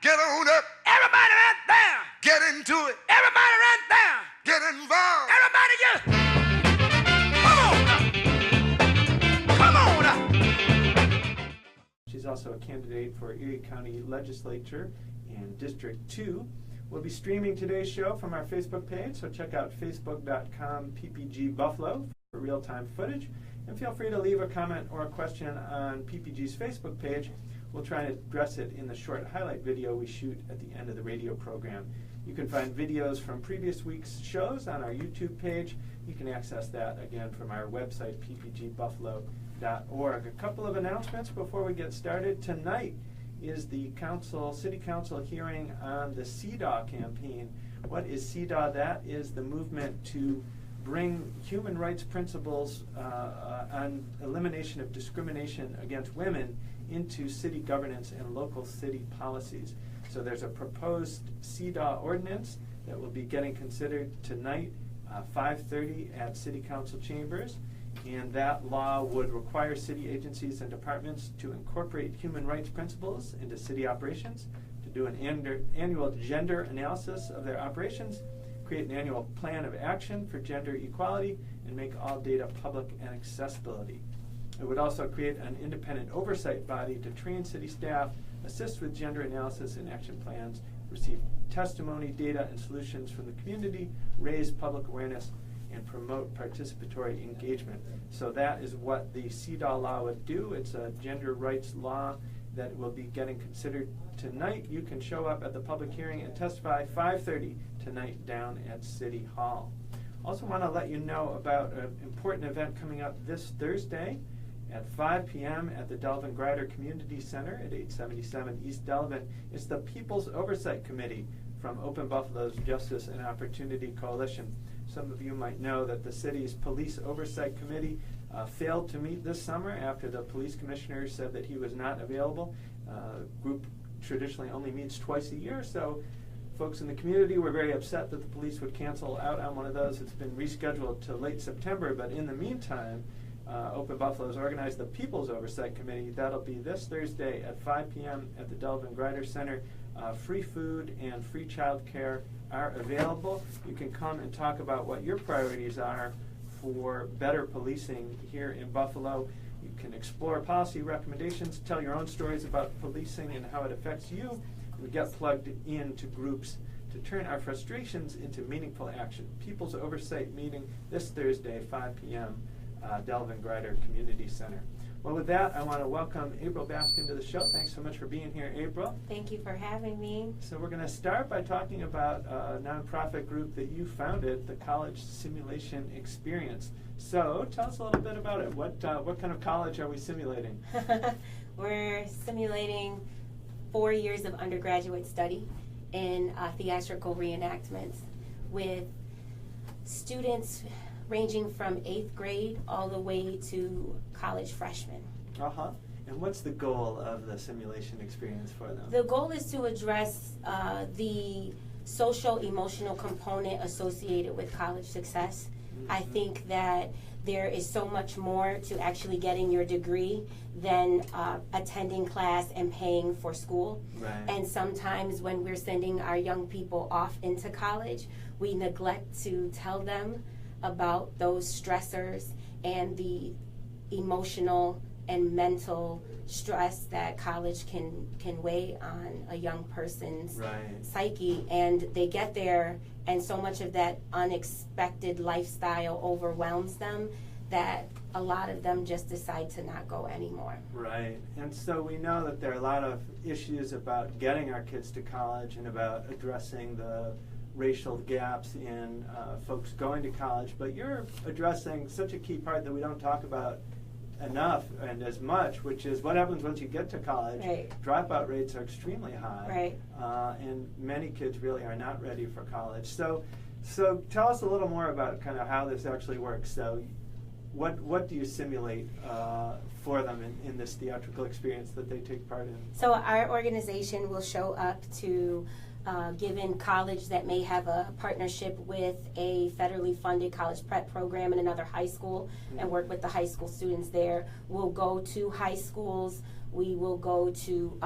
Get on up. Everybody right there. Get into it. Everybody right there. Get involved. Everybody just come on up. She's also a candidate for Erie County Legislature in District 2. We'll be streaming today's show from our Facebook page, so check out facebook.com/PPGBuffalo for real-time footage. And feel free to leave a comment or a question on PPG's Facebook page. We'll try and address it in the short highlight video we shoot at the end of the radio program. You can find videos from previous week's shows on our YouTube page. You can access that again from our website, ppgbuffalo.org. A couple of announcements before we get started. Tonight is the City Council hearing on the CDAW campaign. What is CDAW? That is the movement to bring human rights principles on elimination of discrimination against women into city governance and local city policies. So there's a proposed CDAW ordinance that will be getting considered tonight, 5:30 at City Council chambers. And that law would require city agencies and departments to incorporate human rights principles into city operations, to do an annual gender analysis of their operations, create an annual plan of action for gender equality, and make all data public and accessibility. It would also create an independent oversight body to train city staff, assist with gender analysis and action plans, receive testimony, data, and solutions from the community, raise public awareness, and promote participatory engagement. So that is what the CDAW law would do. It's a gender rights law that will be getting considered tonight. You can show up at the public hearing and testify 5:30 tonight down at City Hall. Also want to let you know about an important event coming up this Thursday at 5 p.m. at the Delvin Grider Community Center at 877 East Delvin. It's the People's Oversight Committee from Open Buffalo's Justice and Opportunity Coalition. Some of you might know that the city's Police Oversight Committee failed to meet this summer after the police commissioner said that he was not available. Group traditionally only meets twice a year, so folks in the community were very upset that the police would cancel out on one of those. It's been rescheduled to late September, but in the meantime, Open Buffalo has organized the People's Oversight Committee. That'll be this Thursday at 5 p.m. at the Delvin Grider Center. Free food and free child care are available. You can come and talk about what your priorities are for better policing here in Buffalo. You can explore policy recommendations, tell your own stories about policing and how it affects you, and get plugged into groups to turn our frustrations into meaningful action. People's Oversight meeting this Thursday, 5 p.m., Delvin Grider Community Center. Well, with that, I want to welcome April Baskin to the show. Thanks so much for being here, April. Thank you for having me. So we're going to start by talking about a nonprofit group that you founded, the College Simulation Experience. So tell us a little bit about it. What kind of college are we simulating? We're simulating 4 years of undergraduate study in theatrical reenactments with students ranging from 8th grade all the way to college freshmen. Uh-huh. And what's the goal of the simulation experience for them? The goal is to address the social emotional component associated with college success. Mm-hmm. I think that there is so much more to actually getting your degree than attending class and paying for school. Right. And sometimes when we're sending our young people off into college, we neglect to tell them about those stressors and the emotional and mental stress that college can weigh on a young person's psyche. And they get there, and so much of that unexpected lifestyle overwhelms them that a lot of them just decide to not go anymore. Right. And so we know that there are a lot of issues about getting our kids to college and about addressing the racial gaps in folks going to college, but you're addressing such a key part that we don't talk about enough and as much, which is what happens once you get to college. Right. Dropout rates are extremely high, right. And many kids really are not ready for college. So tell us a little more about kind of how this actually works. So what do you simulate for them in this theatrical experience that they take part in? So our organization will show up to given college that may have a partnership with a federally funded college prep program in another high school and work with the high school students there. We'll go to high schools. We will go to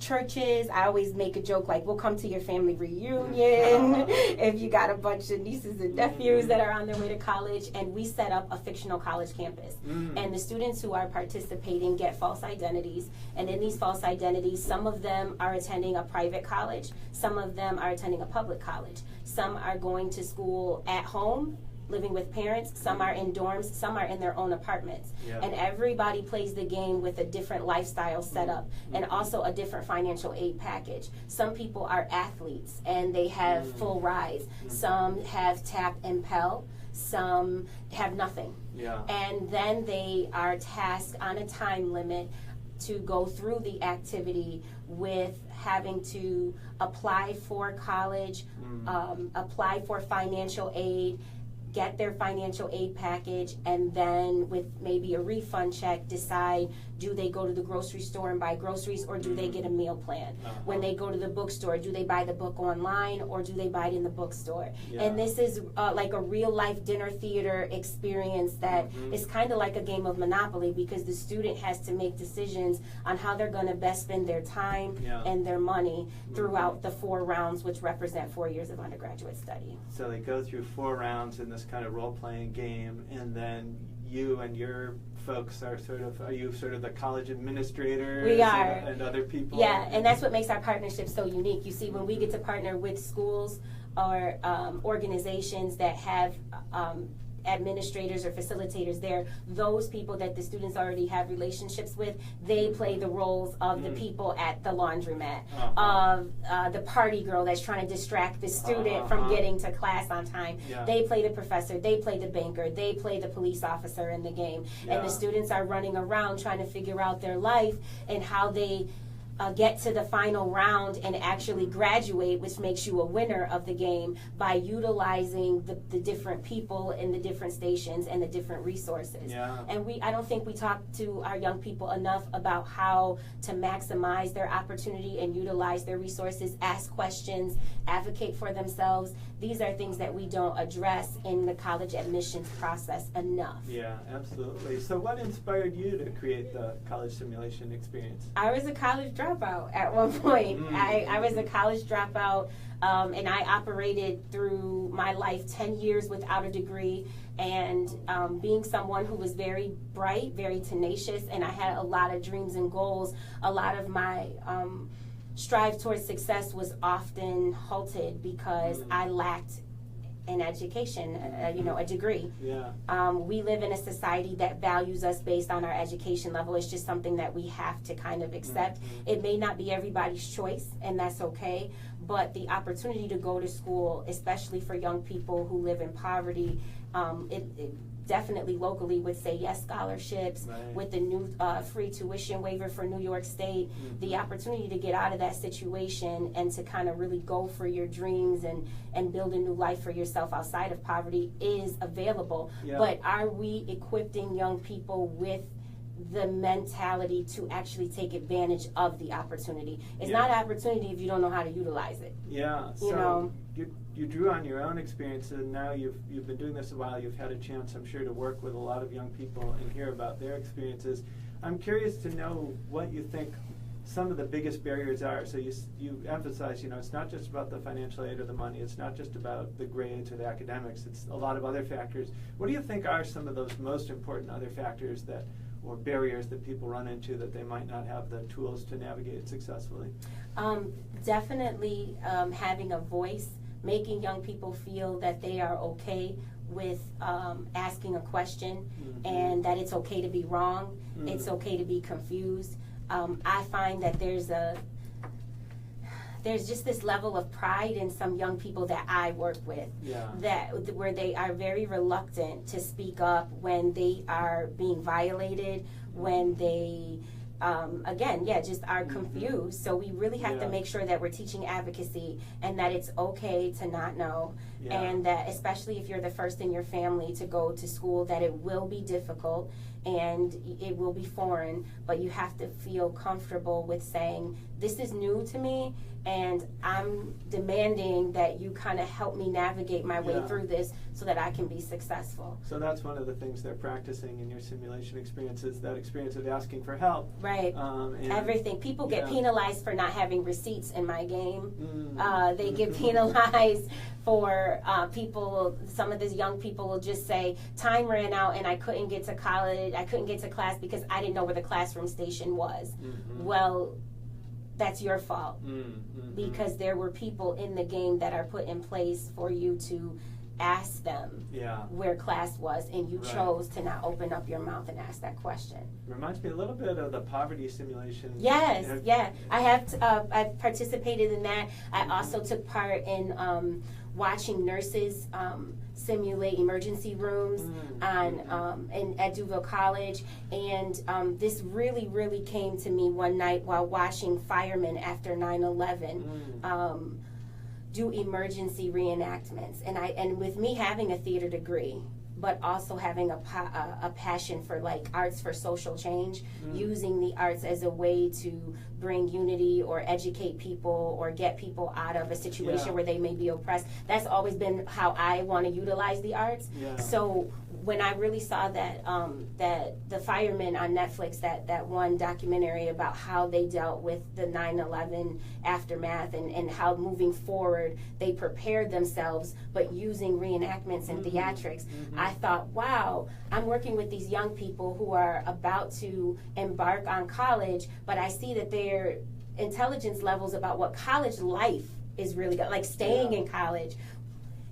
churches. I always make a joke like, we'll come to your family reunion if you got a bunch of nieces and nephews that are on their way to college. And we set up a fictional college campus. And the students who are participating get false identities. And in these false identities, some of them are attending a private college. Some of them are attending a public college. Some are going to school at home, living with parents. Some are in dorms. Some are in their own apartments. And everybody plays the game with a different lifestyle setup and also a different financial aid package. Some people are athletes and they have full rides. Some have tap and Pell. Some have nothing. And then they are tasked on a time limit to go through the activity with having to apply for college, apply for financial aid, get their financial aid package, and then with maybe a refund check decide, do they go to the grocery store and buy groceries, or do they get a meal plan? When they go to the bookstore, do they buy the book online or do they buy it in the bookstore? And this is like a real life dinner theater experience that is kind of like a game of Monopoly, because the student has to make decisions on how they're going to best spend their time and their money throughout the 4 rounds, which represent 4 years of undergraduate study. So they go through 4 rounds in this kind of role-playing game, and then you and your folks are you sort of the college administrators? We are. And other people? Yeah, and that's what makes our partnership so unique. You see, when we get to partner with schools or organizations that have administrators or facilitators there, those people that the students already have relationships with, they play the roles of the people at the laundromat, of the party girl that's trying to distract the student from getting to class on time. They play the professor, they play the banker, they play the police officer in the game. And the students are running around trying to figure out their life and how they get to the final round and actually graduate, which makes you a winner of the game by utilizing the different people in the different stations and the different resources. And I don't think we talk to our young people enough about how to maximize their opportunity and utilize their resources, ask questions, advocate for themselves. These are things that we don't address in the college admissions process enough. Yeah, absolutely. So what inspired you to create the college simulation experience? I was a college dropout at one point. I was a college dropout, and I operated through my life 10 years without a degree, and being someone who was very bright, very tenacious, and I had a lot of dreams and goals, a lot of my strive towards success was often halted because I lacked an education, a degree. We live in a society that values us based on our education level. It's just something that we have to kind of accept. It may not be everybody's choice, and that's okay, but the opportunity to go to school, especially for young people who live in poverty, it definitely locally would say yes scholarships, with the new free tuition waiver for New York State, the opportunity to get out of that situation and to kind of really go for your dreams and build a new life for yourself outside of poverty is available. But are we equipping young people with the mentality to actually take advantage of the opportunity? It's not an opportunity if you don't know how to utilize it. You drew on your own experience, and now you've been doing this a while. You've had a chance, I'm sure, to work with a lot of young people and hear about their experiences. I'm curious to know what you think some of the biggest barriers are. So you emphasize, it's not just about the financial aid or the money. It's not just about the grades or the academics. It's a lot of other factors. What do you think are some of those most important other factors or barriers that people run into that they might not have the tools to navigate successfully? Definitely having a voice, making young people feel that they are okay with asking a question, and that it's okay to be wrong, it's okay to be confused. I find that there's just this level of pride in some young people that I work with, where they are very reluctant to speak up when they are being violated, when they just are confused. So we really have to make sure that we're teaching advocacy and that it's okay to not know, and that especially if you're the first in your family to go to school, that it will be difficult and it will be foreign, but you have to feel comfortable with saying, this is new to me, and I'm demanding that you kind of help me navigate my way through this so that I can be successful. So that's one of the things they're practicing in your simulation experience, is that experience of asking for help. Right. And everything. People get penalized for not having receipts in my game. They get Mm-hmm. penalized for people. Some of these young people will just say, time ran out and I couldn't get to college, I couldn't get to class because I didn't know where the classroom station was. Mm-hmm. Well, that's your fault, Mm-hmm. because there were people in the game that are put in place for you to ask them where class was, and you chose to not open up your mouth and ask that question. Reminds me a little bit of the poverty simulation. Yes, I have. I've participated in that. I also took part in watching nurses simulate emergency rooms at Duval College, and this really came to me one night while watching firemen after 9/11 do emergency reenactments, and with me having a theater degree, but also having a passion for like arts for social change, using the arts as a way to bring unity or educate people or get people out of a situation where they may be oppressed. That's always been how I want to utilize the arts. So when I really saw that that the firemen on Netflix, that one documentary about how they dealt with the 9/11 aftermath and how moving forward they prepared themselves, but using reenactments and theatrics, I thought, wow, I'm working with these young people who are about to embark on college, but I see that their intelligence levels about what college life is really like staying in college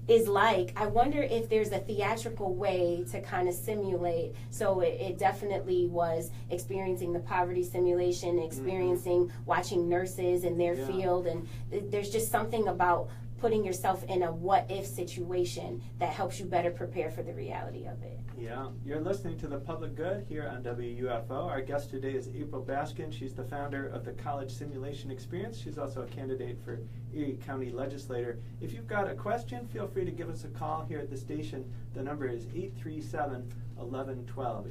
is like. I wonder if there's a theatrical way to kind of simulate. So it definitely was experiencing the poverty simulation, experiencing watching nurses in their field, and there's just something about putting yourself in a what-if situation that helps you better prepare for the reality of it. Yeah, you're listening to The Public Good here on WUFO. Our guest today is April Baskin. She's the founder of the College Simulation Experience. She's also a candidate for Erie County Legislator. If you've got a question, feel free to give us a call here at the station. The number is 837-1112,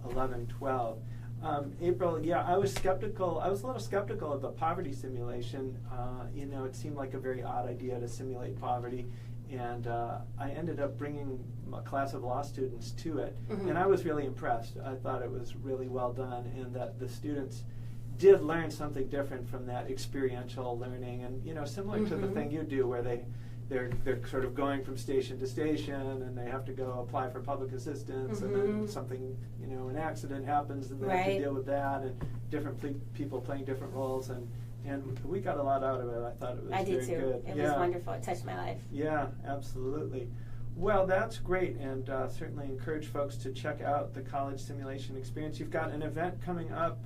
837-1112. April, I was skeptical. I was a little skeptical of the poverty simulation. It seemed like a very odd idea to simulate poverty, and I ended up bringing a class of law students to it, and I was really impressed. I thought it was really well done, and that the students did learn something different from that experiential learning, and similar to the thing you do, where they're sort of going from station to station, and they have to go apply for public assistance, and then something, an accident happens, and they have to deal with that, and different people playing different roles, and we got a lot out of it. I thought it was very good. It was wonderful. It touched my life. Yeah, absolutely. Well, that's great, and certainly encourage folks to check out the College Simulation Experience. You've got an event coming up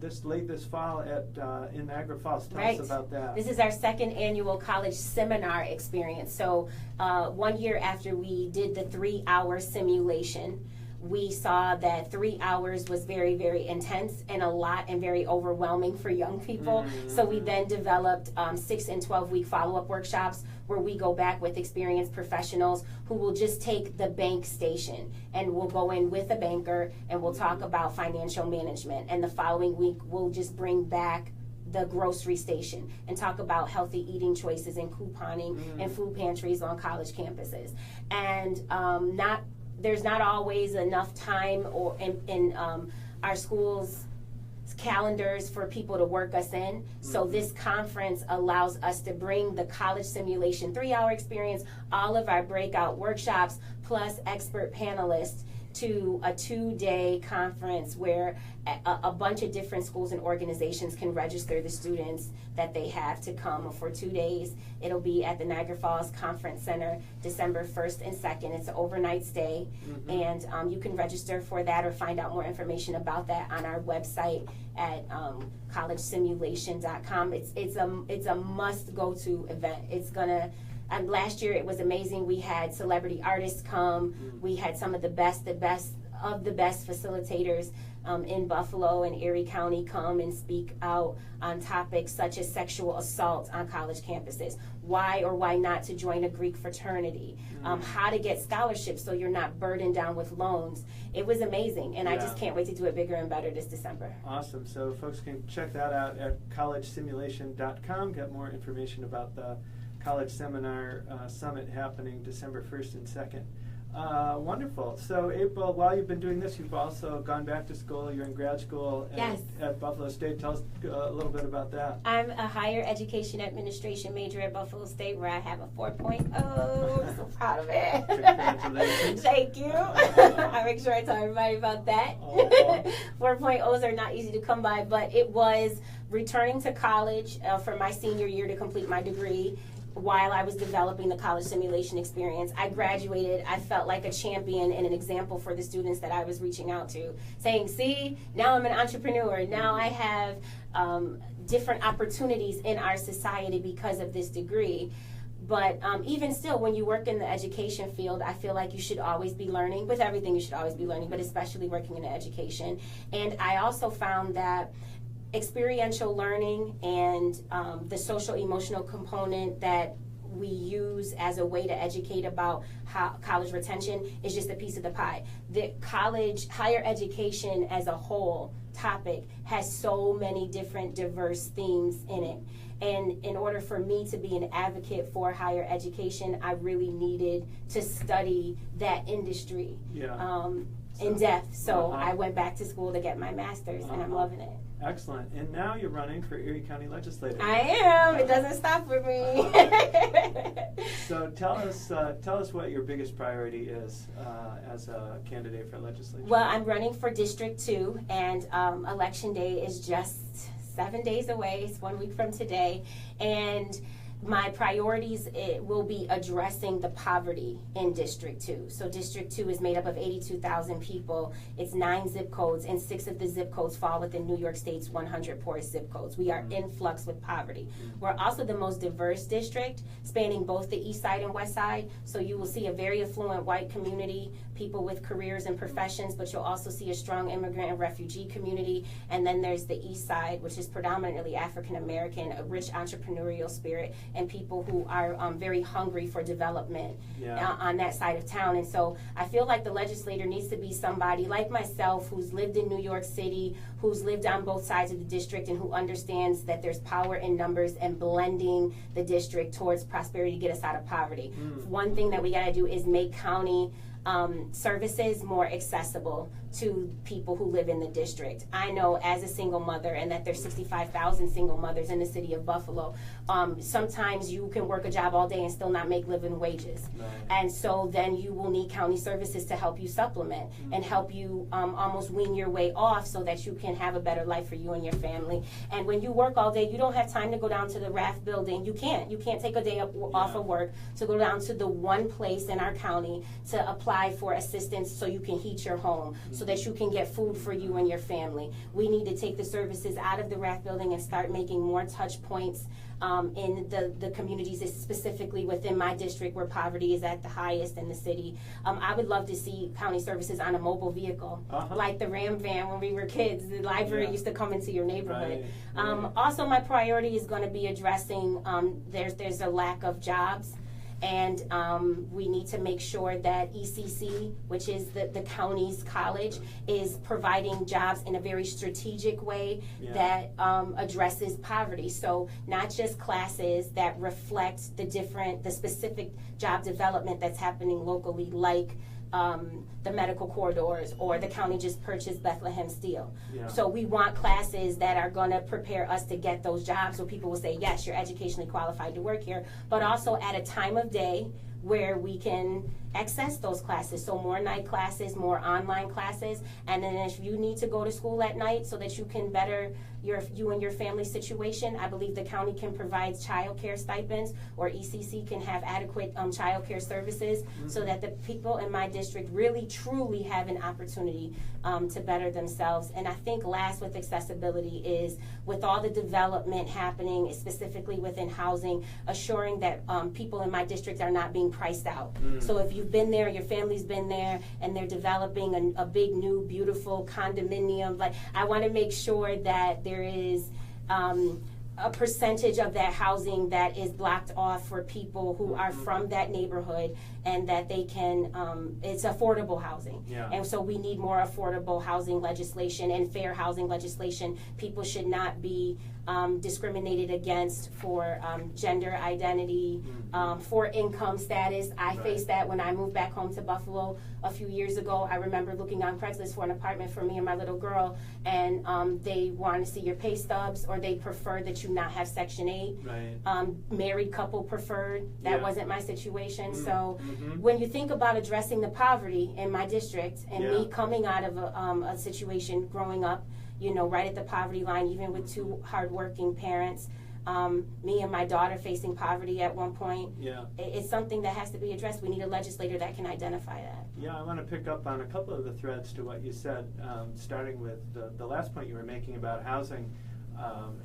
this fall in Niagara Falls. Tell us about that. This is our second annual college seminar experience. So 1 year after we did the 3-hour simulation, we saw that 3 hours was very, very intense and a lot and very overwhelming for young people. So we then developed 6 and 12-week follow-up workshops where we go back with experienced professionals who will just take the bank station, and we'll go in with a banker and we'll talk about financial management. And the following week, we'll just bring back the grocery station and talk about healthy eating choices and couponing and food pantries on college campuses. And there's not always enough time or in our schools' calendars for people to work us in. So this conference allows us to bring the college simulation 3-hour experience, all of our breakout workshops, plus expert panelists to a 2-day conference where a bunch of different schools and organizations can register the students that they have to come for 2 days. It'll be at the Niagara Falls Conference Center December 1st and 2nd. It's an overnight stay, and you can register for that or find out more information about that on our website at collegesimulation.com. It's a must-go-to event. It's gonna. Last year it was amazing. We had celebrity artists come. We had some of the best facilitators in Buffalo and Erie County come and speak out on topics such as sexual assault on college campuses, why or why not to join a Greek fraternity, how to get scholarships so you're not burdened down with loans. It was amazing, and I just can't wait to do it bigger and better this December. Awesome. So folks can check that out at collegesimulation.com, get more information about the College Seminar Summit happening December 1st and 2nd. Wonderful. So, April, while you've been doing this, you've also gone back to school. You're in grad school at Buffalo State. Tell us a little bit about that. I'm a higher education administration major at Buffalo State, where I have a 4.0. I'm so proud of it. Congratulations. Thank you. I make sure I tell everybody about that. 4.0s are not easy to come by, but it was returning to college for my senior year to complete my degree. While I was developing the college simulation experience, I graduated. I felt like a champion and an example for the students that I was reaching out to, saying, see, now I'm an entrepreneur. Now I have different opportunities in our society because of this degree. But even still, when you work in the education field, I feel like you should always be learning. With everything, you should always be learning, but especially working in education. And I also found that experiential learning and the social emotional component that we use as a way to educate about how college retention is just a piece of the pie. The college, higher education as a whole topic has so many different diverse themes in it. And in order for me to be an advocate for higher education, I really needed to study that industry in depth. So I went back to school to get my master's, and I'm loving it. Excellent. And now you're running for Erie County Legislator. I am. It doesn't stop for me. So tell us what your biggest priority is as a candidate for legislature. Well, I'm running for District 2, and Election Day is just 7 days away. It's 1 week from today. And my priorities will be addressing the poverty in District 2. So District 2 is made up of 82,000 people. It's 9 zip codes, and 6 of the zip codes fall within New York State's 100 poorest zip codes. We are in flux with poverty. We're also the most diverse district, spanning both the east side and west side. So you will see a very affluent white community, people with careers and professions, but you'll also see a strong immigrant and refugee community. And then there's the east side, which is predominantly African American, a rich entrepreneurial spirit, and people who are very hungry for development on that side of town. And so I feel like the legislator needs to be somebody like myself who's lived in New York City, who's lived on both sides of the district, and who understands that there's power in numbers and blending the district towards prosperity to get us out of poverty. One thing that we got to do is make county services more accessible to people who live in the district. I know as a single mother, and that there's 65,000 single mothers in the city of Buffalo, sometimes you can work a job all day and still not make living wages. And so then you will need county services to help you supplement and help you almost wean your way off so that you can have a better life for you and your family. And when you work all day, you don't have time to go down to the RAF building. You can't take a day off of work to go down to the one place in our county to apply for assistance so you can heat your home, so that you can get food for you and your family. We need to take the services out of the RAF building and start making more touch points in the communities, specifically within my district where poverty is at the highest in the city. I would love to see county services on a mobile vehicle, like the Ram van when we were kids. The library used to come into your neighborhood. Also, my priority is going to be addressing there's a lack of jobs. And we need to make sure that ECC, which is the county's college, is providing jobs in a very strategic way that addresses poverty. So not just classes that reflect the specific job development that's happening locally, like the medical corridors, or the county just purchased Bethlehem Steel. So we want classes that are going to prepare us to get those jobs, so people will say, yes, you're educationally qualified to work here, but also at a time of day where we can access those classes. So more night classes, more online classes, and then if you need to go to school at night so that you can better you and your family situation, I believe the county can provide child care stipends, or ECC can have adequate child care services so that the people in my district really truly have an opportunity to better themselves. And I think last with accessibility is, with all the development happening, specifically within housing, assuring that people in my district are not being priced out. So if you've been there, your family's been there, and they're developing a big new beautiful condominium, like I want to make sure that there is a percentage of that housing that is blocked off for people who are from that neighborhood, and that they can, it's affordable housing. Yeah. And so we need more affordable housing legislation and fair housing legislation. People should not be discriminated against for gender identity, for income status. I faced that when I moved back home to Buffalo a few years ago. I remember looking on Craigslist for an apartment for me and my little girl, and they wanted to see your pay stubs, or they preferred that you not have Section 8. Right. Married couple preferred. That wasn't my situation. So Mm-hmm. when you think about addressing the poverty in my district, and me Yeah. coming out of a situation growing up, you know, right at the poverty line, even with two hardworking parents, me and my daughter facing poverty at one point, Yeah. it's something that has to be addressed. We need a legislator that can identify that. Yeah, I want to pick up on a couple of the threads to what you said, starting with the last point you were making about housing.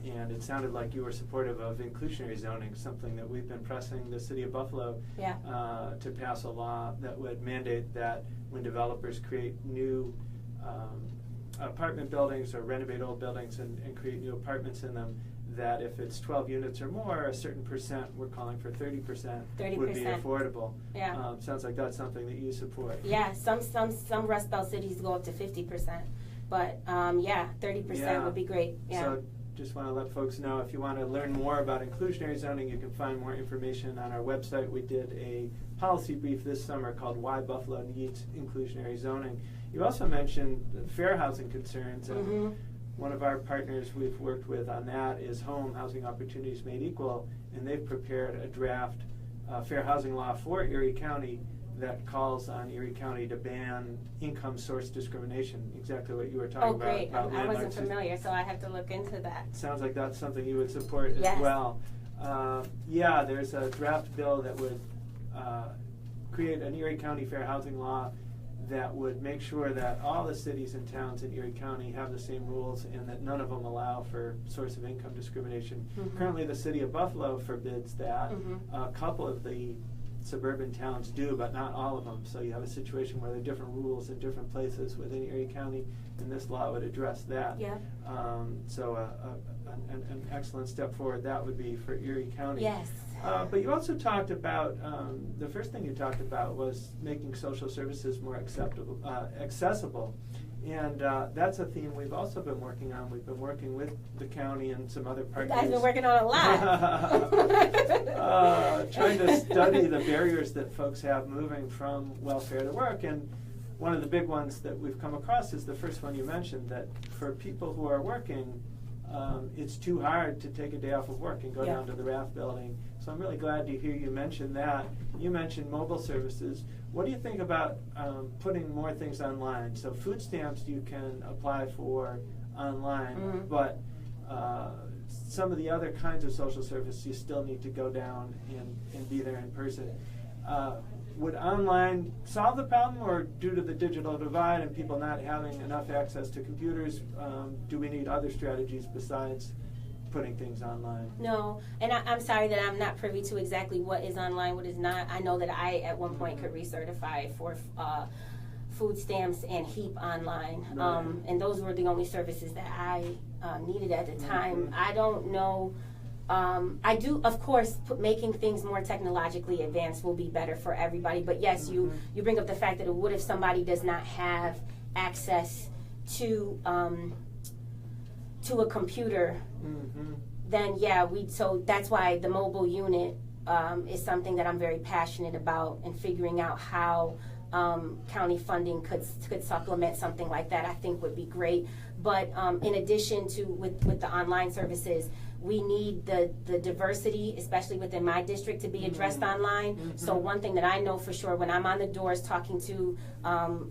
And it sounded like you were supportive of inclusionary zoning, something that we've been pressing the city of Buffalo to pass a law that would mandate that when developers create new apartment buildings or renovate old buildings and create new apartments in them, that if it's 12 units or more, a certain percent, we're calling for 30%, would be affordable. Yeah. Sounds like that's something that you support. Yeah, some Rust Belt cities go up to 50%, but 30% would be great. Yeah. So just want to let folks know, if you want to learn more about inclusionary zoning, you can find more information on our website. We did a policy brief this summer called Why Buffalo Needs Inclusionary Zoning. You also mentioned fair housing concerns, and one of our partners we've worked with on that is Home Housing Opportunities Made Equal, and they've prepared a draft fair housing law for Erie County that calls on Erie County to ban income source discrimination, exactly what you were talking about. Oh, great. I wasn't landlords. familiar, so I have to look into that. Sounds like that's something you would support as well. There's a draft bill that would create an Erie County fair housing law that would make sure that all the cities and towns in Erie County have the same rules, and that none of them allow for source of income discrimination. Currently, the city of Buffalo forbids that. A couple of the suburban towns do, but not all of them. So you have a situation where there are different rules in different places within Erie County, and this law would address that. Yeah. An excellent step forward that would be for Erie County. Yes. But you also talked about, the first thing you talked about was making social services more accessible. And that's a theme we've also been working on. We've been working with the county and some other partners. You guys been working on a lot. Trying to study the barriers that folks have moving from welfare to work. And one of the big ones that we've come across is the first one you mentioned, that for people who are working, it's too hard to take a day off of work and go down to the RAF building. So I'm really glad to hear you mention that. You mentioned mobile services. What do you think about putting more things online? So food stamps you can apply for online, but some of the other kinds of social services you still need to go down and be there in person. Would online solve the problem, or due to the digital divide and people not having enough access to computers, do we need other strategies besides putting things online? No, and I'm sorry that I'm not privy to exactly what is online, what is not. I know that I, at one point, could recertify for food stamps and HEAP online, and those were the only services that I needed at the time. I don't know. I do, of course, making things more technologically advanced will be better for everybody. But yes, you bring up the fact that what if somebody does not have access to a computer? Then so that's why the mobile unit is something that I'm very passionate about, and figuring out how county funding could supplement something like that, I think would be great. But in addition to with the online services, we need the diversity, especially within my district, to be addressed online. So one thing that I know for sure, when I'm on the doors talking to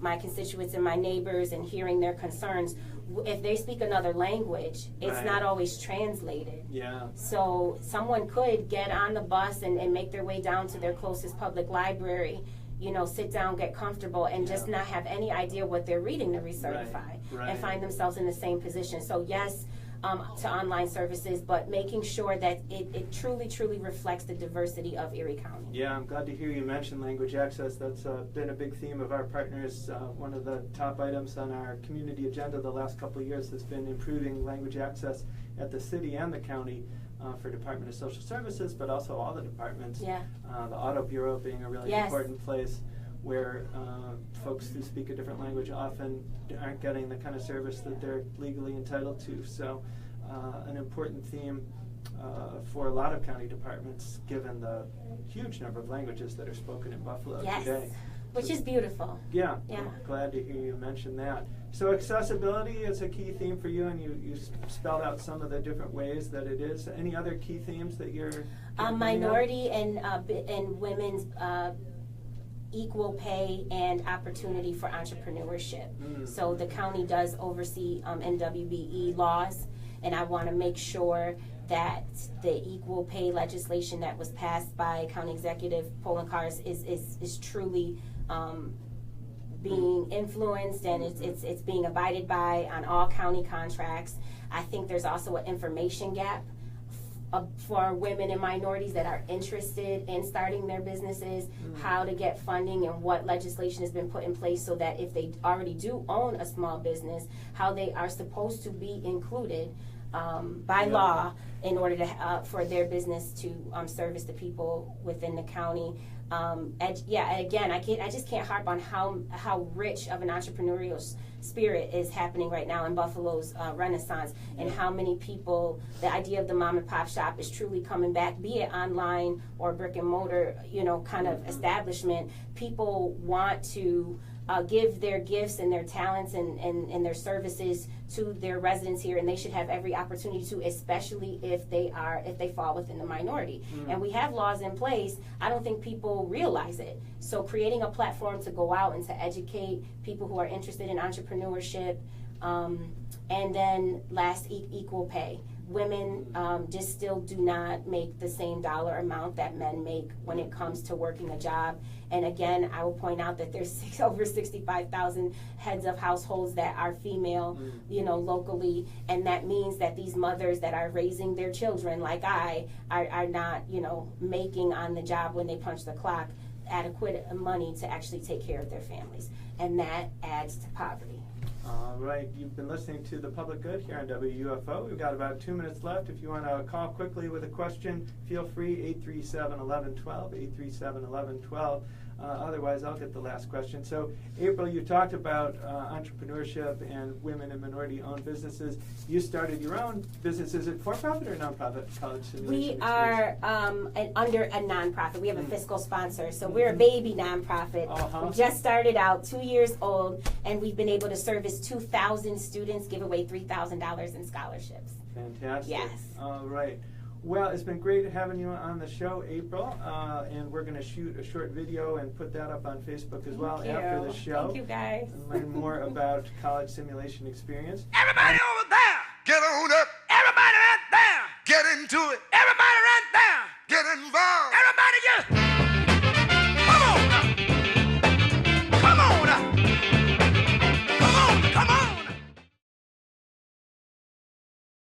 my constituents and my neighbors and hearing their concerns, if they speak another language, it's not always translated. So someone could get on the bus and make their way down to their closest public library, sit down, get comfortable, and just not have any idea what they're reading to recertify, and find themselves in the same position. So yes, to online services, but making sure that it truly reflects the diversity of Erie County. Yeah, I'm glad to hear you mention language access. That's been a big theme of our partners. One of the top items on our community agenda the last couple of years has been improving language access at the city and the county for Department of Social Services, but also all the departments. Yeah. The Auto Bureau being a really Yes. important place where folks who speak a different language often aren't getting the kind of service that they're legally entitled to. So an important theme for a lot of county departments, given the huge number of languages that are spoken in Buffalo Yes. today. Which is beautiful. Yeah, Yeah. I'm glad to hear you mention that. So accessibility is a key theme for you, and you spelled out some of the different ways that it is. Any other key themes that you're Minority and women's equal pay and opportunity for entrepreneurship. So the county does oversee NWBE laws, and I want to make sure that the equal pay legislation that was passed by County Executive Poland Cars is truly being influenced, and it's being abided by on all county contracts. I think there's also an information gap for women and minorities that are interested in starting their businesses, how to get funding and what legislation has been put in place so that if they already do own a small business, how they are supposed to be included by law in order to for their business to service the people within the county. Again, I just can't harp on how rich of an entrepreneurial spirit is happening right now in Buffalo's renaissance, and how many people, the idea of the mom and pop shop is truly coming back, be it online or brick and mortar, kind of establishment. People want to give their gifts and their talents and their services to their residents here, and they should have every opportunity to, especially if they fall within the minority. And we have laws in place. I don't think people realize it. So creating a platform to go out and to educate people who are interested in entrepreneurship, and then last, equal pay. Women just still do not make the same dollar amount that men make when it comes to working a job. And again, I will point out that there's over 65,000 heads of households that are female, locally, and that means that these mothers that are raising their children, like I, are not, making on the job when they punch the clock adequate money to actually take care of their families, and that adds to poverty. All right, you've been listening to The Public Good here on WUFO. We've got about 2 minutes left. If you want to call quickly with a question, feel free, 837-1112, 837-1112. Otherwise, I'll get the last question. So, April, you talked about entrepreneurship and women and minority-owned businesses. You started your own business. Is it for-profit or non-profit, College Simulation We are under a nonprofit. We have a fiscal sponsor, so we're a baby nonprofit. We just started out, 2 years old, and we've been able to service 2,000 students, give away $3,000 in scholarships. Fantastic. Yes. All right. Well, it's been great having you on the show, April, and we're going to shoot a short video and put that up on Facebook as well after the show. Thank you, guys. And learn more about College Simulation Experience. Everybody over there. Get on up. Everybody right there. Get into it. Everybody right there. Get involved. Everybody just